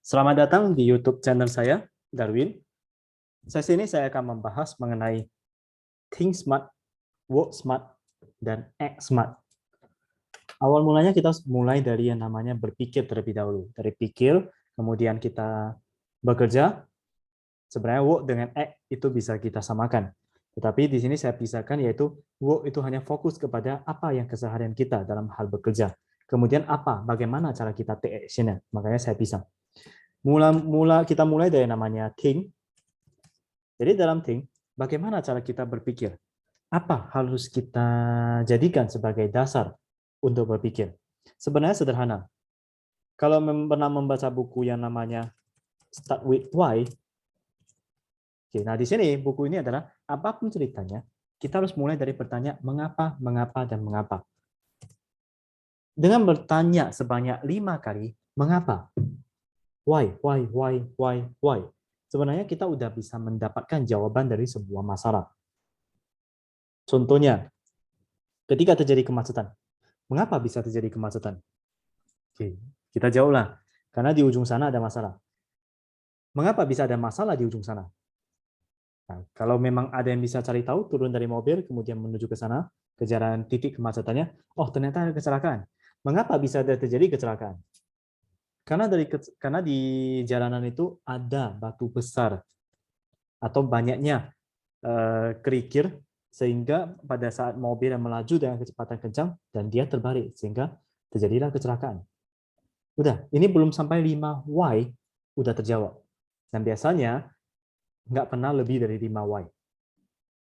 Selamat datang di YouTube channel saya, Darwin. Sesi ini saya akan membahas mengenai Think Smart, Work Smart, dan Act Smart. Awal mulanya kita mulai dari yang namanya berpikir terlebih dahulu. Dari pikir, kemudian kita bekerja. Sebenarnya work dengan act itu bisa kita samakan. Tetapi di sini saya pisahkan, yaitu work itu hanya fokus kepada apa yang keseharian kita dalam hal bekerja. Kemudian apa, bagaimana cara kita take action-nya. Makanya saya pisah. Kita mulai dari namanya think. Jadi dalam think, bagaimana cara kita berpikir? Apa harus kita jadikan sebagai dasar untuk berpikir? Sebenarnya sederhana. Kalau pernah membaca buku yang namanya Start with Why, oke, nah di sini buku ini adalah apapun ceritanya, kita harus mulai dari bertanya mengapa, mengapa, dan mengapa. Dengan bertanya sebanyak 5 kali, mengapa? Why? Sebenarnya kita udah bisa mendapatkan jawaban dari sebuah masalah. Contohnya, ketika terjadi kemacetan. Mengapa bisa terjadi kemacetan? Oke, kita jawablah. Karena di ujung sana ada masalah. Mengapa bisa ada masalah di ujung sana? Nah, kalau memang ada yang bisa cari tahu, turun dari mobil, kemudian menuju ke sana, ke jalan titik kemacetannya, oh ternyata ada kecelakaan. Mengapa bisa ada terjadi kecelakaan? Karena di jalanan itu ada batu besar atau banyaknya kerikil, sehingga pada saat mobil yang melaju dengan kecepatan kencang dan dia terbalik sehingga terjadilah kecelakaan. Udah, ini belum sampai 5 why udah terjawab. Dan biasanya nggak pernah lebih dari 5 why.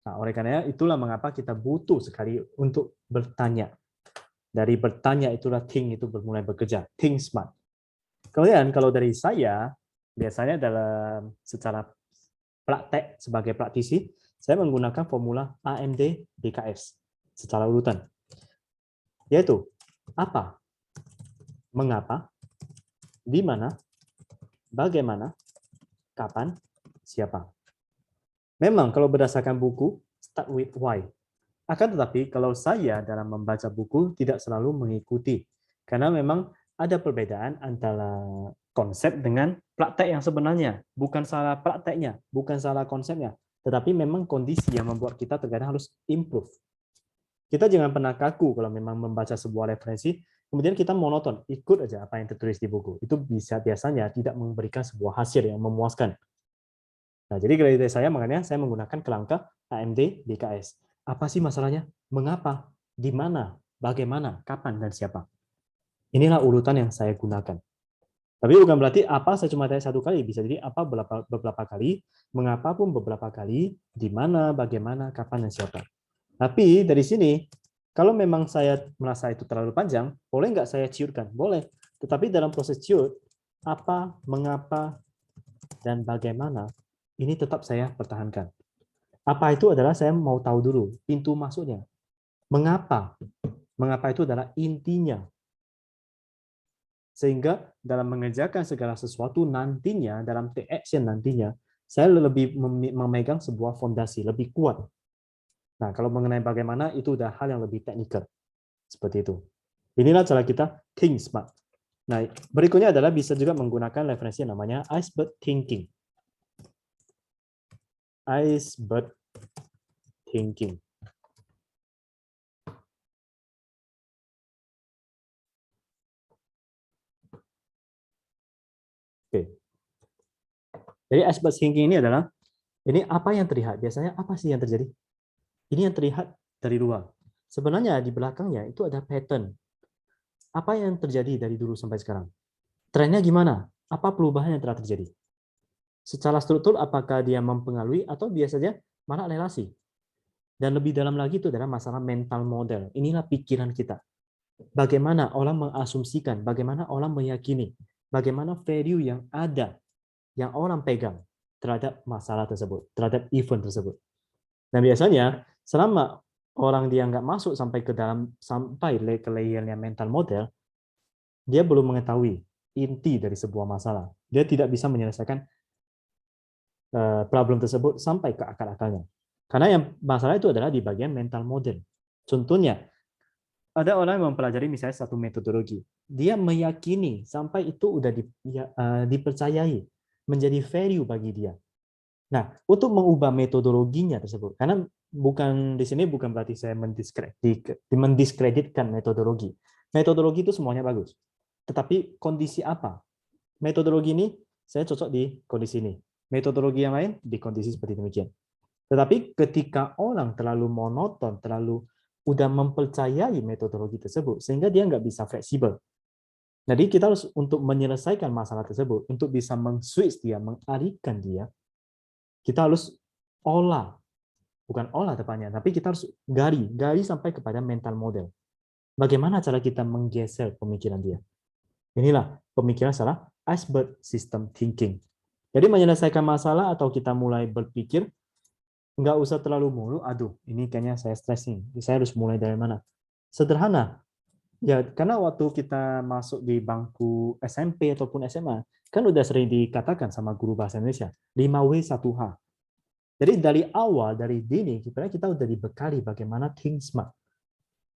Nah, oleh karena itulah mengapa kita butuh sekali untuk bertanya. Dari bertanya itulah think itu bermulai bekerja, think smart. Kemudian kalau dari saya, biasanya dalam secara praktek sebagai praktisi, saya menggunakan formula AMD BKS secara urutan. Yaitu apa, mengapa, di mana, bagaimana, kapan, siapa. Memang kalau berdasarkan buku, start with why. Akan tetapi kalau saya dalam membaca buku tidak selalu mengikuti. Karena memang ada perbedaan antara konsep dengan praktek yang sebenarnya. Bukan salah prakteknya, bukan salah konsepnya. Tetapi memang kondisi yang membuat kita terkadang harus improve. Kita jangan pernah kaku kalau memang membaca sebuah referensi, kemudian kita monoton, ikut aja apa yang tertulis di buku. Itu biasanya tidak memberikan sebuah hasil yang memuaskan. Nah, jadi dari saya makanya saya menggunakan kerangka AMD BKS. Apa sih masalahnya? Mengapa? Di mana? Bagaimana? Kapan? Dan siapa? Inilah urutan yang saya gunakan. Tapi bukan berarti apa saya cuma tanya satu kali. Bisa jadi apa beberapa kali, mengapa pun beberapa kali, di mana, bagaimana, kapan, dan siapa. Tapi dari sini, kalau memang saya merasa itu terlalu panjang, boleh nggak saya ciutkan? Boleh. Tetapi dalam proses ciut, apa, mengapa, dan bagaimana, ini tetap saya pertahankan. Apa itu adalah saya mau tahu dulu pintu masuknya. Mengapa? Mengapa itu adalah intinya. Sehingga dalam mengerjakan segala sesuatu nantinya, dalam take action nantinya, saya lebih memegang sebuah fondasi, lebih kuat. Nah, kalau mengenai bagaimana, itu udah hal yang lebih teknikal. Seperti itu. Inilah cara kita think smart. Nah, berikutnya adalah bisa juga menggunakan referensi yang namanya iceberg thinking. Iceberg thinking. Oke. Jadi iceberg thinking ini adalah, ini apa yang terlihat? Biasanya apa sih yang terjadi? Ini yang terlihat dari luar. Sebenarnya di belakangnya itu ada pattern. Apa yang terjadi dari dulu sampai sekarang? Trennya gimana? Apa perubahan yang telah terjadi? Secara struktur, apakah dia mempengaruhi atau biasanya malah relasi? Dan lebih dalam lagi itu adalah masalah mental model. Inilah pikiran kita. Bagaimana orang mengasumsikan, bagaimana orang meyakini, bagaimana value yang ada, yang orang pegang terhadap masalah tersebut, terhadap event tersebut. Dan biasanya selama orang dia nggak masuk sampai ke dalam, sampai ke layernya mental model, dia belum mengetahui inti dari sebuah masalah. Dia tidak bisa menyelesaikan problem tersebut sampai ke akar-akarnya. Karena yang masalah itu adalah di bagian mental model. Contohnya, ada orang yang mempelajari misalnya satu metodologi, dia meyakini sampai itu udah dipercayai, menjadi value bagi dia. Nah, untuk mengubah metodologinya tersebut, karena bukan di sini bukan berarti saya mendiskreditkan metodologi. Metodologi itu semuanya bagus. Tetapi kondisi apa? Metodologi ini saya cocok di kondisi ini. Metodologi yang lain di kondisi seperti demikian. Tetapi ketika orang terlalu monoton, terlalu udah mempercayai metodologi tersebut, sehingga dia nggak bisa fleksibel. Jadi kita harus untuk menyelesaikan masalah tersebut, untuk bisa men-switch dia, mengalihkan dia, kita harus olah, bukan olah tepatnya, tapi kita harus gali sampai kepada mental model. Bagaimana cara kita menggeser pemikiran dia? Inilah pemikiran salah iceberg system thinking. Jadi menyelesaikan masalah atau kita mulai berpikir, nggak usah terlalu mulu, aduh, ini kayaknya saya stres nih, saya harus mulai dari mana? Sederhana. Ya, karena waktu kita masuk di bangku SMP ataupun SMA, kan udah sering dikatakan sama guru bahasa Indonesia, 5W 1H. Jadi dari awal, dari dini, kita udah dibekali bagaimana think smart.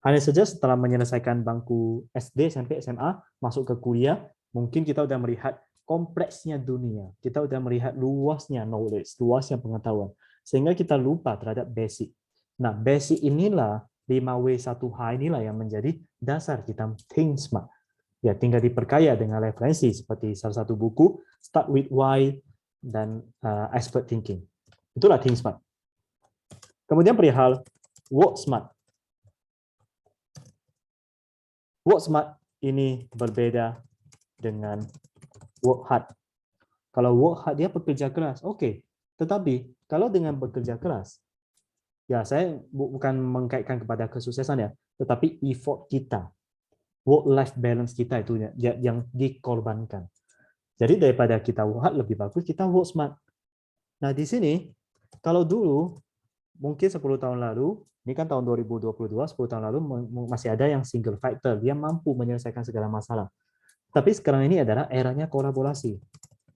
Hanya saja setelah menyelesaikan bangku SD, SMP, SMA, masuk ke kuliah, mungkin kita udah melihat kompleksnya dunia. Kita udah melihat luasnya knowledge, luasnya pengetahuan. Sehingga kita lupa terhadap basic. Nah, basic inilah 5W 1H inilah yang menjadi dasar kita think smart. Ya, tinggal diperkaya dengan referensi seperti salah satu buku, Start with Why, dan Expert Thinking. Itulah think smart. Kemudian perihal work smart. Work smart ini berbeda dengan work hard. Kalau work hard dia bekerja keras, oke. Tetapi kalau dengan bekerja keras, ya saya bukan mengkaitkan kepada kesuksesan ya, tetapi effort kita, work-life balance kita itu yang dikorbankan. Jadi daripada kita work hard, lebih bagus kita work smart. Nah di sini, kalau dulu, mungkin 10 tahun lalu, ini kan tahun 2022, 10 tahun lalu masih ada yang single factor, dia mampu menyelesaikan segala masalah. Tapi sekarang ini adalah eranya kolaborasi.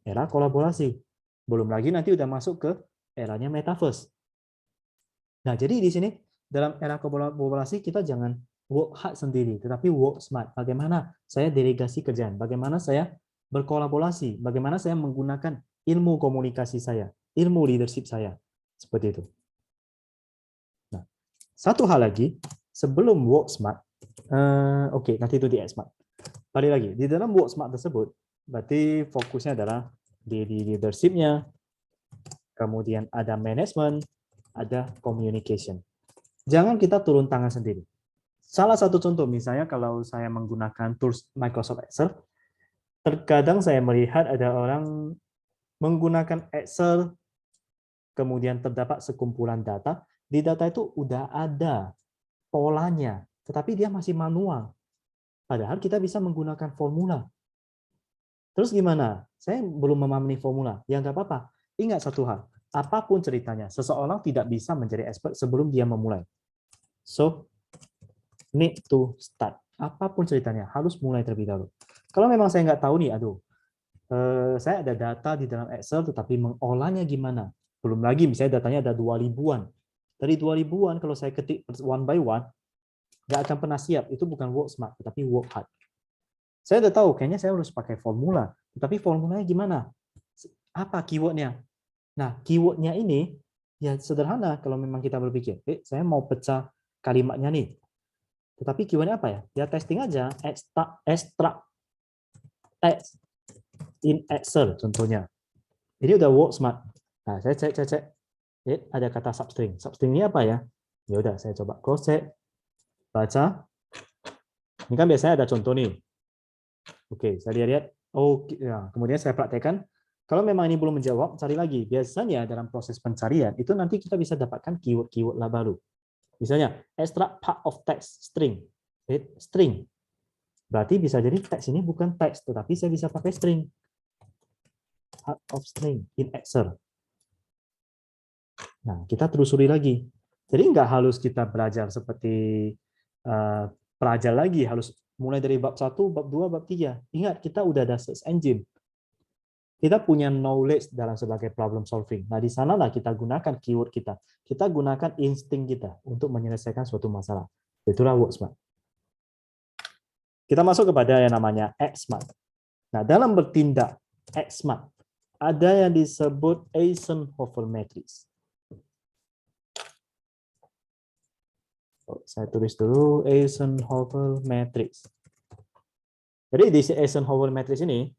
Era kolaborasi. Belum lagi nanti udah masuk ke eranya metaverse. Nah, jadi di sini dalam era kolaborasi kita jangan work hard sendiri, tetapi work smart. Bagaimana saya delegasi kerjaan, bagaimana saya berkolaborasi, bagaimana saya menggunakan ilmu komunikasi saya, ilmu leadership saya. Seperti itu. Nah, satu hal lagi, sebelum work smart, oke, nanti itu di smart. Balik lagi, di dalam work smart tersebut, berarti fokusnya adalah di leadership-nya, kemudian ada manajemen, ada communication. Jangan kita turun tangan sendiri. Salah satu contoh, misalnya kalau saya menggunakan tools Microsoft Excel, terkadang saya melihat ada orang menggunakan Excel, kemudian terdapat sekumpulan data, di data itu udah ada polanya, tetapi dia masih manual. Padahal kita bisa menggunakan formula. Terus gimana? Saya belum memahami formula. Ya nggak apa-apa. Ingat satu hal, apapun ceritanya, seseorang tidak bisa menjadi expert sebelum dia memulai. So, need to start. Apapun ceritanya, harus mulai terlebih dahulu. Kalau memang saya nggak tahu nih, aduh, saya ada data di dalam Excel, tetapi mengolahnya gimana? Belum lagi, misalnya datanya ada 2000-an. Dari 2000-an, kalau saya ketik one by one, nggak akan pernah siap. Itu bukan work smart, tetapi work hard. Saya udah tahu, kayaknya saya harus pakai formula. Tetapi formulanya gimana? Apa keywordnya? Nah, keywordnya ini ya sederhana kalau memang kita berpikir, saya mau pecah kalimatnya nih. Tetapi keywordnya apa ya? Ya testing aja, extract text in Excel contohnya. Ini udah work smart. Nah, saya cek. Ada kata substring. Substring ini apa ya? Ya udah, saya coba cross check, baca. Ini kan biasanya ada contoh nih. Oke, saya lihat. Oh, ya. Kemudian saya praktekkan. Kalau memang ini belum menjawab, cari lagi. Biasanya dalam proses pencarian, itu nanti kita bisa dapatkan keyword-keyword lah baru. Misalnya, extract part of text string. String. Berarti bisa jadi teks ini bukan teks, tetapi saya bisa pakai string. Part of string in Excel. Nah, kita telusuri lagi. Jadi nggak harus kita belajar seperti pelajar lagi, harus mulai dari bab 1, bab 2, bab 3. Ingat, kita udah ada search engine. Kita punya knowledge dalam sebagai problem solving. Nah, di sanalah kita gunakan keyword kita. Kita gunakan insting kita untuk menyelesaikan suatu masalah. Itulah work smart. Kita masuk kepada yang namanya act smart. Nah, dalam bertindak act smart, ada yang disebut Eisenhower matrix. Saya tulis dulu Eisenhower matrix. Jadi di Eisenhower matrix ini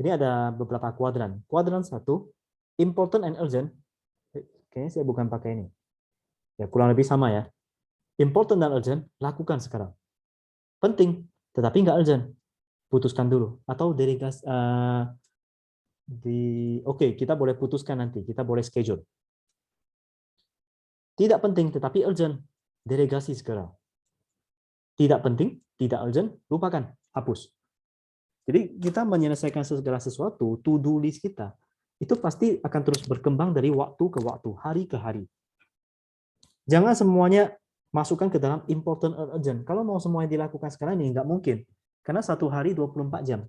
ada beberapa kuadran. Kuadran 1, important and urgent. Kayaknya saya bukan pakai ini. Ya, kurang lebih sama ya. Important dan urgent, lakukan sekarang. Penting, tetapi nggak urgent. Putuskan dulu. Atau delegasi, Oke, kita boleh putuskan nanti. Kita boleh schedule. Tidak penting, tetapi urgent. Delegasi segera. Tidak penting, tidak urgent, lupakan. Hapus. Jadi kita menyelesaikan segala sesuatu, to-do list kita, itu pasti akan terus berkembang dari waktu ke waktu, hari ke hari. Jangan semuanya masukkan ke dalam important or urgent. Kalau mau semuanya dilakukan sekarang ini, nggak mungkin. Karena satu hari 24 jam.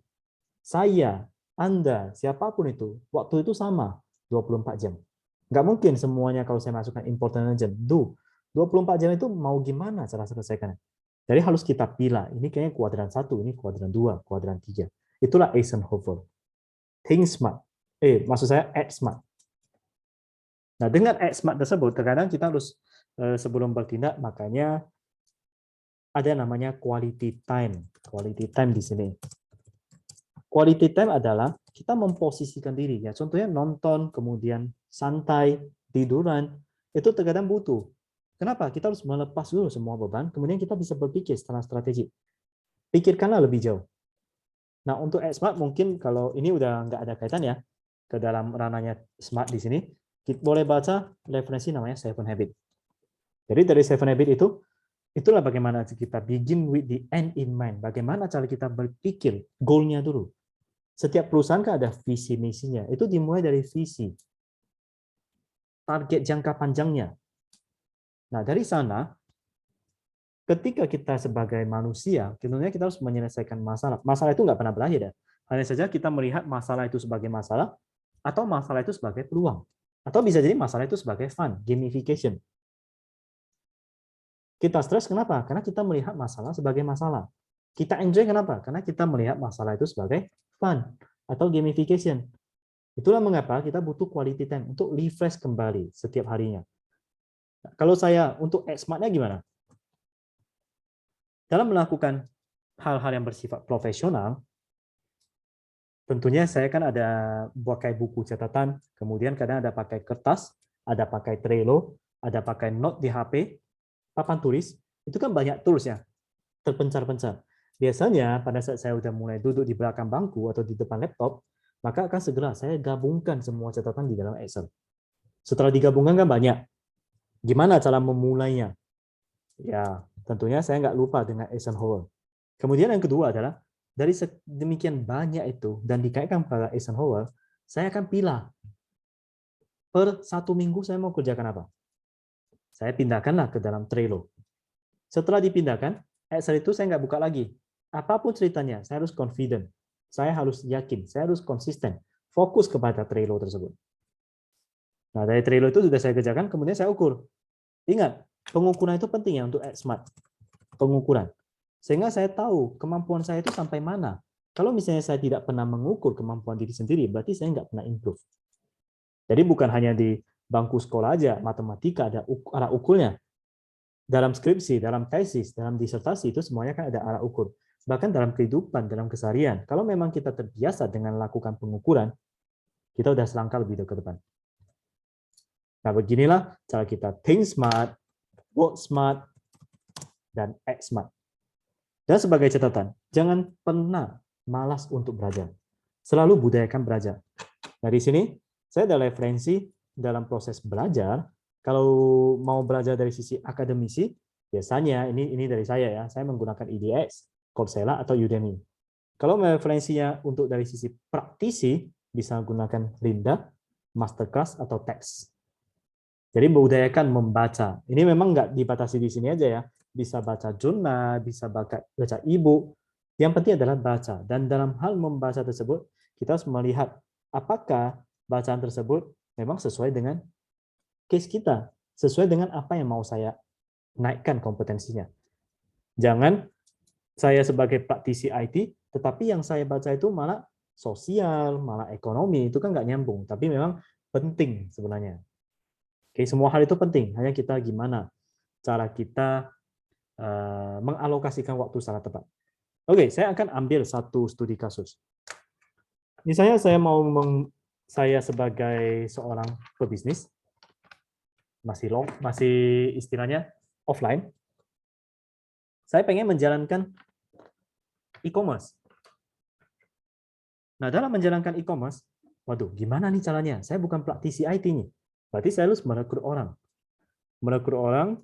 Saya, Anda, siapapun itu, waktu itu sama, 24 jam. Nggak mungkin semuanya kalau saya masukkan important and urgent. 24 jam itu mau gimana cara selesaikan? Jadi harus kita pilih. Ini kayaknya kuadran 1, ini kuadran 2, kuadran 3. Itulah Eisenhower. Think smart. Maksud saya act smart. Nah, dengan act smart tersebut, terkadang kita harus sebelum bertindak, makanya ada namanya quality time. Quality time di sini. Quality time adalah kita memposisikan diri. Ya, contohnya nonton, kemudian santai, tiduran, itu terkadang butuh. Kenapa? Kita harus melepas dulu semua beban, kemudian kita bisa berpikir secara strategik. Pikirkanlah lebih jauh. Nah, untuk smart mungkin kalau ini udah nggak ada kaitan ya ke dalam ranahnya smart di sini, kita boleh baca referensi namanya Seven Habits. Jadi dari Seven Habits itulah bagaimana kita begin with the end in mind. Bagaimana cara kita berpikir, goal-nya dulu. Setiap perusahaan kan ada visi misinya. Itu dimulai dari visi. Target jangka panjangnya. Nah, dari sana, ketika kita sebagai manusia, tentunya kita harus menyelesaikan masalah. Masalah itu nggak pernah berakhir ya. Hanya saja kita melihat masalah itu sebagai masalah, atau masalah itu sebagai peluang. Atau bisa jadi masalah itu sebagai fun, gamification. Kita stres kenapa? Karena kita melihat masalah sebagai masalah. Kita enjoy kenapa? Karena kita melihat masalah itu sebagai fun atau gamification. Itulah mengapa kita butuh quality time untuk refresh kembali setiap harinya. Nah, kalau saya untuk smart-nya gimana? Dalam melakukan hal-hal yang bersifat profesional, tentunya saya kan ada pakai buku catatan, kemudian kadang ada pakai kertas, ada pakai Trello, ada pakai note di HP, papan tulis, itu kan banyak tools ya, terpencar-pencar. Biasanya pada saat saya udah mulai duduk di belakang bangku atau di depan laptop, maka akan segera saya gabungkan semua catatan di dalam Excel. Setelah digabungkan kan banyak. Gimana cara memulainya? Ya, tentunya saya nggak lupa dengan Eisenhower. Kemudian yang kedua adalah, dari demikian banyak itu, dan dikaitkan pada Eisenhower, saya akan pilih per 1 minggu saya mau kerjakan apa. Saya pindahkanlah ke dalam Trello. Setelah dipindahkan, Excel itu saya nggak buka lagi. Apapun ceritanya, saya harus confident. Saya harus yakin, saya harus konsisten. Fokus kepada Trello tersebut. Nah, dari Trello itu sudah saya kerjakan, kemudian saya ukur. Ingat, pengukuran itu penting ya untuk act smart. Pengukuran. Sehingga saya tahu kemampuan saya itu sampai mana. Kalau misalnya saya tidak pernah mengukur kemampuan diri sendiri, berarti saya nggak pernah improve. Jadi bukan hanya di bangku sekolah aja, matematika ada arah ukurnya. Dalam skripsi, dalam tesis, dalam disertasi itu semuanya kan ada arah ukur. Bahkan dalam kehidupan, dalam keseharian, kalau memang kita terbiasa dengan melakukan pengukuran, kita udah selangkah lebih ke depan. Nah, beginilah cara kita think smart, work smart, dan act smart. Dan sebagai catatan, jangan pernah malas untuk belajar. Selalu budayakan belajar. Nah, di sini saya ada referensi dalam proses belajar. Kalau mau belajar dari sisi akademisi, biasanya ini dari saya ya, saya menggunakan EDX, Coursera atau Udemy. Kalau referensinya untuk dari sisi praktisi, bisa gunakan Lynda, Masterclass atau TEDx. Jadi budayakan membaca. Ini memang nggak dibatasi di sini aja ya. Bisa baca jurnal, bisa baca e-book. Yang penting adalah baca. Dan dalam hal membaca tersebut, kita harus melihat apakah bacaan tersebut memang sesuai dengan case kita. sesuai dengan apa yang mau saya naikkan kompetensinya. Jangan saya sebagai praktisi IT, tetapi yang saya baca itu malah sosial, malah ekonomi, itu kan nggak nyambung. Tapi memang penting sebenarnya. Oke, semua hal itu penting. Hanya kita gimana cara kita mengalokasikan waktu secara tepat. Oke, saya akan ambil satu studi kasus. Misalnya saya sebagai seorang pebisnis, masih istilahnya offline, saya pengen menjalankan e-commerce. Nah, dalam menjalankan e-commerce, waduh, gimana nih caranya? Saya bukan praktisi IT nih. Berarti saya harus merekrut orang. Merekrut orang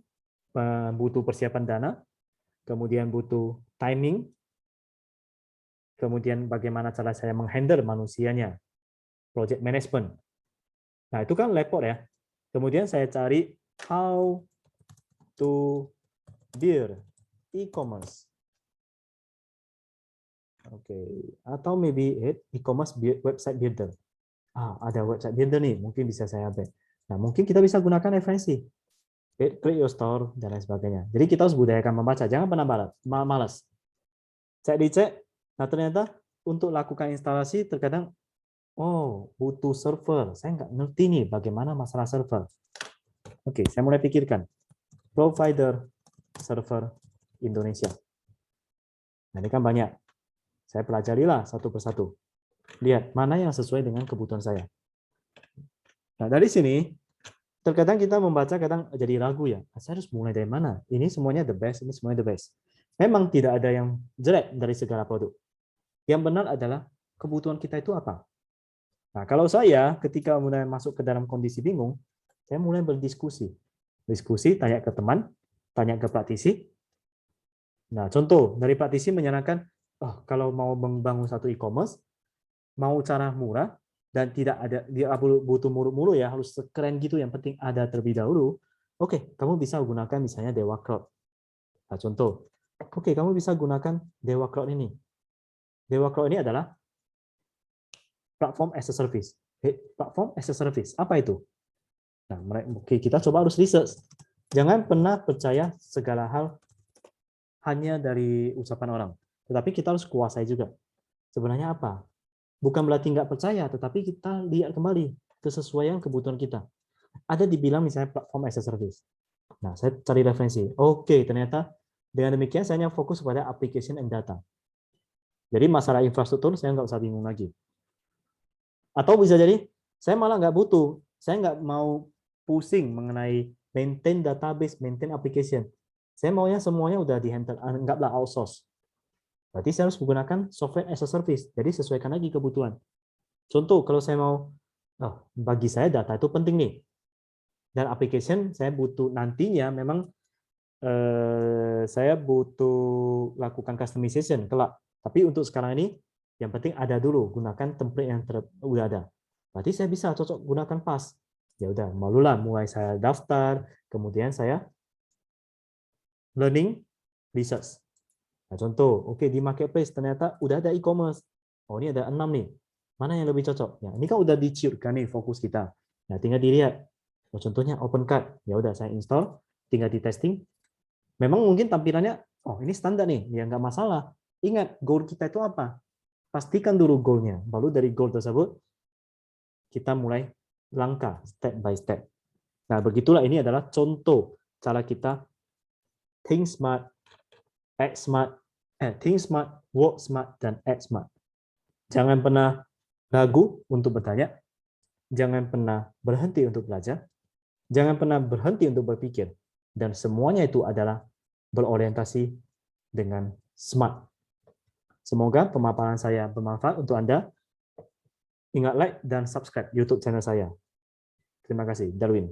butuh persiapan dana, kemudian butuh timing, kemudian bagaimana cara saya menghandle manusianya, project management. Nah, itu kan repot ya. Kemudian saya cari how to build e-commerce. Oke, atau maybe e-commerce website builder. Ada website builder nih, mungkin bisa saya update. Nah, mungkin kita bisa gunakan referensi. Create your store, dan lain sebagainya. Jadi kita harus budayakan membaca, jangan pernah malas. Cek dicek, nah ternyata untuk lakukan instalasi terkadang, butuh server. Saya nggak ngerti nih bagaimana masalah server. Oke, saya mulai pikirkan. Provider server Indonesia. Nah, ini kan banyak. Saya pelajarilah satu persatu. Lihat mana yang sesuai dengan kebutuhan saya. Nah, dari sini, terkadang kita membaca kadang jadi ragu ya. Saya harus mulai dari mana? Ini semuanya the best, ini semuanya the best. Memang tidak ada yang jelek dari segala produk. Yang benar adalah kebutuhan kita itu apa. Nah, kalau saya ketika mulai masuk ke dalam kondisi bingung, saya mulai berdiskusi. Diskusi, tanya ke teman, tanya ke praktisi. Nah, contoh dari praktisi menyarankan, kalau mau membangun satu e-commerce, mau cara murah, dan tidak ada dia butuh mulu-mulu ya, harus keren gitu, yang penting ada terlebih dahulu. Oke, kamu bisa gunakan misalnya Dewa Cloud. Nah, contoh. Oke, kamu bisa gunakan Dewa Cloud ini. Dewa Cloud ini adalah platform as a service. Platform as a service. Apa itu? Nah, oke, kita coba harus research. Jangan pernah percaya segala hal hanya dari ucapan orang. Tetapi kita harus kuasai juga. Sebenarnya apa? Bukan berarti nggak percaya, tetapi kita lihat kembali kesesuaian kebutuhan kita. Ada dibilang misalnya platform as a service. Nah, saya cari referensi. Oke, ternyata dengan demikian saya hanya fokus pada application and data. Jadi masalah infrastruktur saya nggak usah bingung lagi. Atau bisa jadi saya malah nggak butuh. Saya nggak mau pusing mengenai maintain database, maintain application. Saya maunya semuanya udah di-handle, anggaplah outsource. Berarti saya harus menggunakan software as a service. Jadi sesuaikan lagi kebutuhan. Contoh, kalau saya mau, bagi saya data itu penting nih. Dan application saya butuh nantinya memang saya butuh lakukan customization kelak. Tapi untuk sekarang ini, yang penting ada dulu, gunakan template yang udah ada. Berarti saya bisa cocok gunakan PAS. Ya udah, malulah mulai saya daftar, kemudian saya learning research. Nah, contoh, oke di marketplace ternyata udah ada e-commerce. Ini ada 6 nih. Mana yang lebih cocok? Ya, ini kan udah diciutkan nih fokus kita. Nah, tinggal dilihat. Contohnya OpenCart. Ya udah saya install, tinggal di testing. Memang mungkin tampilannya, ini standar nih, ya nggak masalah. Ingat, goal kita itu apa? Pastikan dulu goalnya. Baru dari goal tersebut, kita mulai langkah, step by step. Nah, begitulah ini adalah contoh cara kita think smart, act smart, think smart, work smart, dan act smart. Jangan pernah ragu untuk bertanya, jangan pernah berhenti untuk belajar, jangan pernah berhenti untuk berpikir, dan semuanya itu adalah berorientasi dengan smart. Semoga pemaparan saya bermanfaat untuk Anda. Ingat like dan subscribe YouTube channel saya. Terima kasih, Darwin.